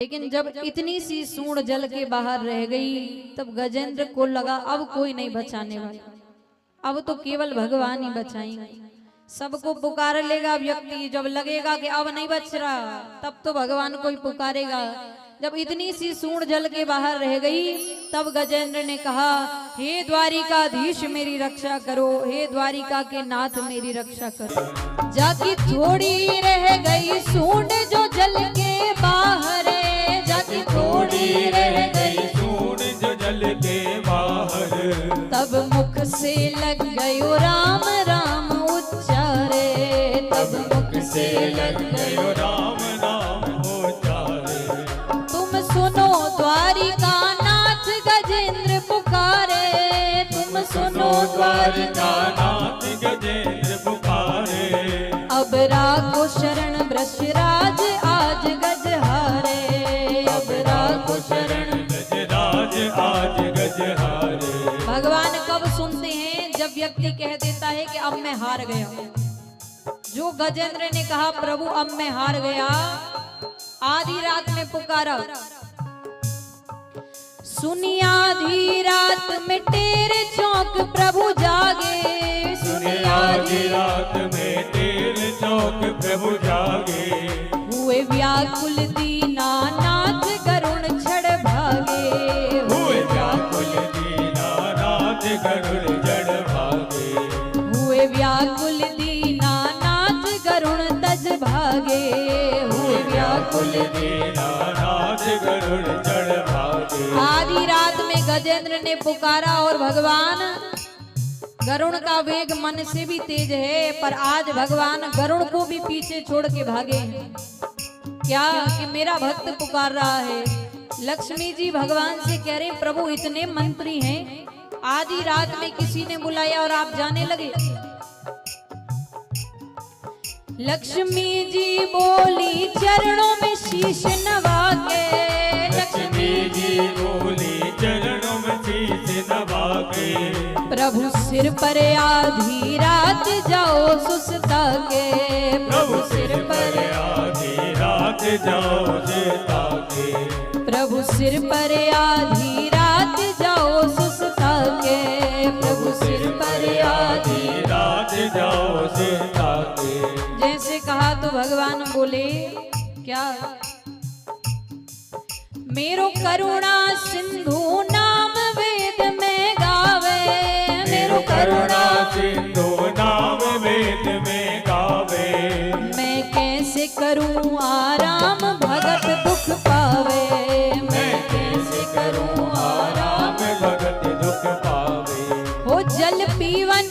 लेकिन जब इतनी सी सूंड जल के बाहर रह गई तब गजेंद्र को लगा अब कोई नहीं बचाने वाला, अब तो केवल भगवान ही बचाएंगे। सबको पुकार लेगा व्यक्ति, जब लगेगा कि अब नहीं बच रहा तब तो भगवान को ही पुकारेगा। जब इतनी सी सूंड जल के बाहर रह गई तब गजेंद्र ने कहा, हे द्वारिकाधीश मेरी रक्षा करो, हे द्वारिका के नाथ मेरी रक्षा करो। जाकी थोड़ी रह गई सूंड जो जल के बाहर, जाकी थोड़ी रह गई सूंड जो जल के बाहर, तब मुख से लग गयो राम राम उच्चारे, तब मुख से लग गयो राम नाम उच्चारे। तुम सुनो द्वारिका नाथ गजेंद्र पुकारे, तुम सुनो द्वारिका नाथ गजेंद्र पुकारे। अब राखो शरण ब्रजराज आज गजहारे, अब राखो शरण ब्रजराज आज गजहारे। भगवान कब सुनते हैं? जब व्यक्ति कह देता है कि अब मैं हार गया। जो गजेंद्र ने कहा प्रभु अब मैं हार गया, आधी रात में पुकारा, सुनी आधी रात में तेरे चौक प्रभु जागे, सुनी आधी रात में तेरे चौक प्रभु जागे। हुए व्याकुल दीनानाथ करुण छड़ भागे, हुए व्याकुल दीनानाथ करुण जड़ भागे। हुए व्याकुल दीनानाथ करुण तज भागे, हुए व्याकुल दीनानाथ करुण जड़ भागे। आधी रात में गजेंद्र ने पुकारा और भगवान, गरुण का वेग मन से भी तेज है पर आज भगवान गरुण को भी पीछे छोड़ के भागे। क्या कि मेरा भक्त पुकार रहा है। लक्ष्मी जी भगवान से कह रहे प्रभु इतने मंत्री हैं, आधी रात में किसी ने बुलाया और आप जाने लगे। लक्ष्मी जी बोली चरणों में शीश नवा के, लक्ष्मी जी बोली चरणों में शीश नवा के। प्रभु सिर पर आधी रात जाओ सुसता के, प्रभु सिर पर आधी रात जाओ सुसता के। प्रभु सिर पर आधी रात जाओ सुसता के, प्रभु सिर पर आधी रात जाओ सुसता के। जैसे कहा तो भगवान बोले क्या, मेरो करुणा सिंधु नाम वेद में गावे, मेरो करुणा सिंधु नाम वेद में गावे। मैं कैसे करूं आराम भगत दुख पावे, मैं कैसे करूं आराम भगत दुख पावे। हो जल पीवन